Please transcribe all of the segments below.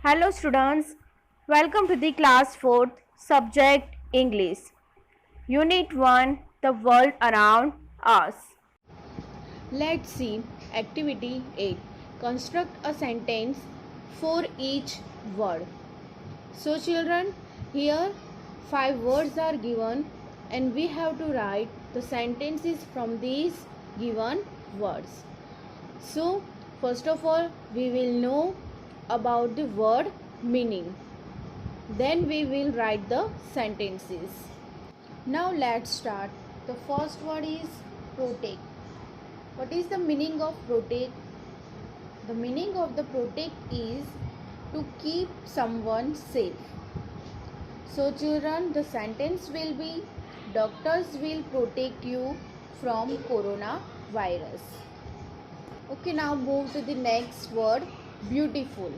Hello students, welcome to the class 4th subject English. Unit 1 The World Around Us. Let's see activity 8. Construct a sentence for each word. So children, here 5 words are given and we have to write the sentences from these given words. So first of all we will know about the word meaning. Then we will write the sentences. Now let's start. The first word is protect. What is the meaning of protect? The meaning of the protect is to keep someone safe. So children, the sentence will be doctors will protect you from coronavirus. Okay, now move to the next word, beautiful.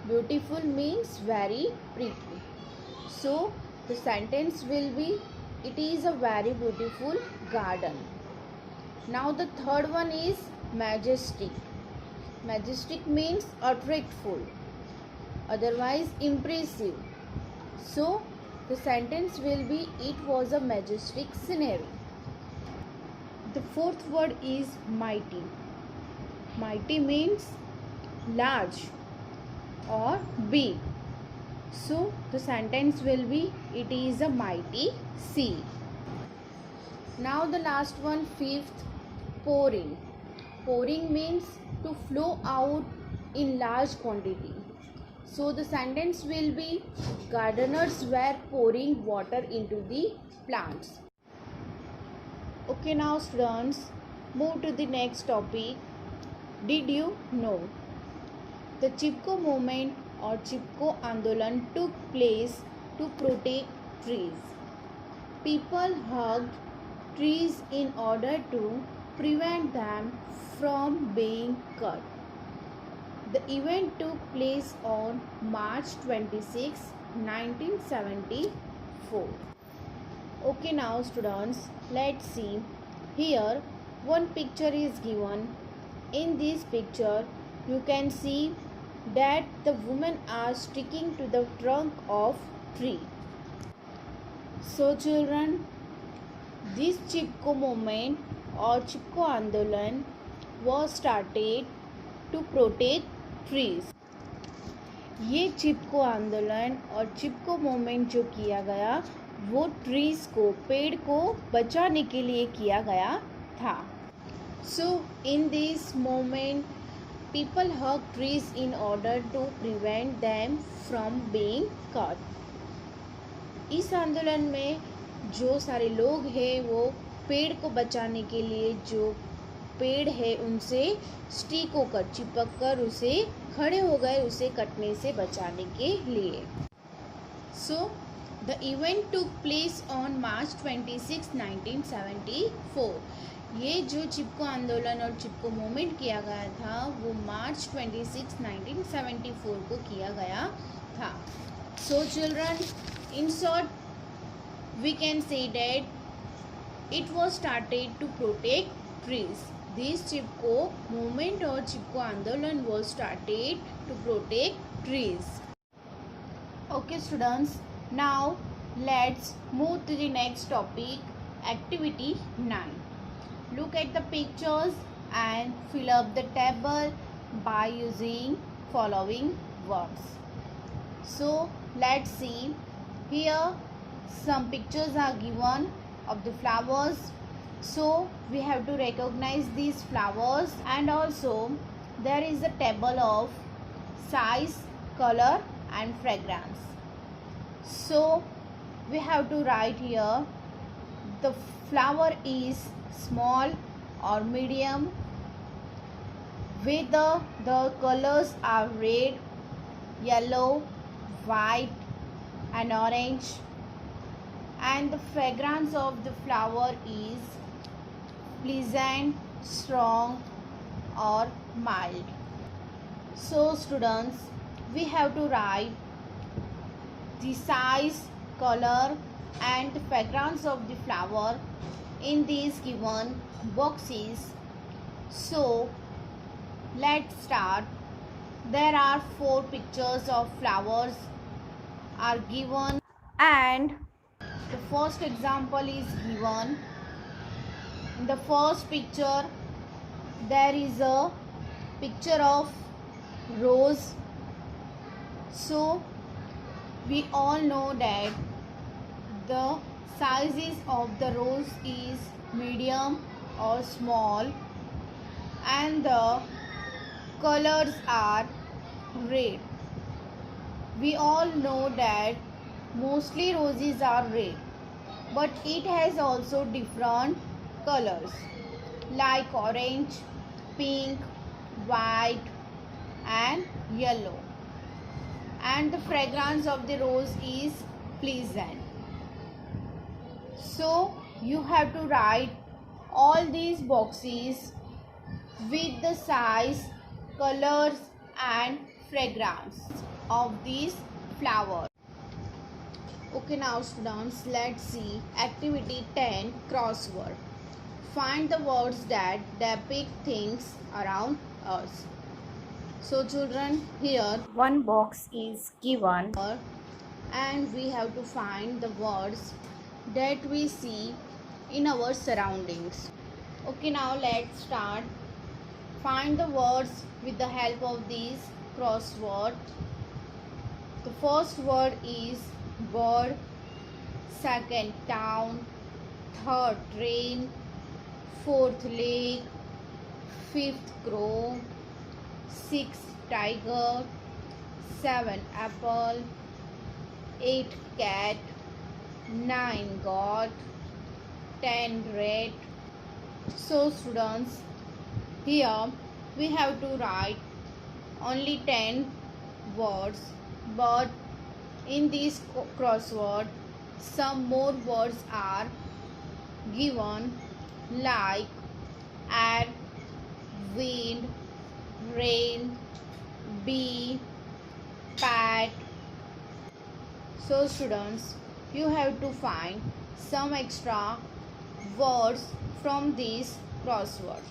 Beautiful means very pretty. So the sentence will be it is a very beautiful garden. Now the third one is majestic. Majestic means attractful, otherwise impressive. So the sentence will be it was a majestic scenery. The fourth word is mighty. Mighty means large or big. So the sentence will be it is a mighty sea. Now the last one, fifth, pouring. Pouring means to flow out in large quantity. So the sentence will be gardeners were pouring water into the plants. Okay, now students, move to the next topic. Did you know? The Chipko movement or Chipko Andolan took place to protect trees. People hugged trees in order to prevent them from being cut. The event took place on March 26, 1974. Okay, now students, let's see. Here one picture is given. In this picture you can see that the women are sticking to the trunk of tree. So children, this Chipko movement or Chipko Andolan was started to protect trees. ये चिपको आंदोलन और चिपको movement जो किया गया वो trees को, पेड़ को बचाने के लिए किया गया था. So in this movement people hug trees in order to prevent them from being cut. इस आंदोलन में जो सारे लोग हैं वो पेड़ को बचाने के लिए जो पेड़ है उनसे स्टिक होकर चिपक कर उसे खड़े हो गए उसे कटने से बचाने के लिए. So the event took place on March 26, 1974. ये जो चिपको आंदोलन और चिपको मूवमेंट किया गया था वो मार्च 26, 1974 को किया गया था. So children, in short we can say that it was started to protect trees. This Chipko movement or Chipko Andolan was started to protect trees. Okay students, now let's move to the next topic, activity 9. Look at the pictures and fill up the table by using following words. So let's see, here some pictures are given of the flowers. So we have to recognize these flowers, and also there is a table of size, color and fragrance. So we have to write here the flower is small or medium, whether the colors are red, yellow, white and orange, and the fragrance of the flower is pleasant, strong or mild. So students, we have to write the size, color and the fragrance of the flower in these given boxes. So let's start. There are 4 pictures of flowers are given, and the first example is given. In the first picture there is a picture of rose. So we all know that the sizes of the rose is medium or small, and the colors are red. We all know that mostly roses are red, but it has also different colors like orange, pink, white and yellow. And the fragrance of the rose is pleasant. So you have to write all these boxes with the size, colors and fragrance of these flowers. Okay, now students, let's see activity 10, crossword. Find the words that depict things around us. So children, here one box is given and we have to find the words that we see in our surroundings. Okay, now let's start. Find the words with the help of these crossword. The first word is bird, second town, third train, fourth lake, fifth crow, sixth tiger, seven apple, eight cat, nine goat, 10 rat. So students, here we have to write only 10 words, but in this crossword some more words are given like air, wind, rain, bee, pat. So students, you have to find some extra words from this crossword.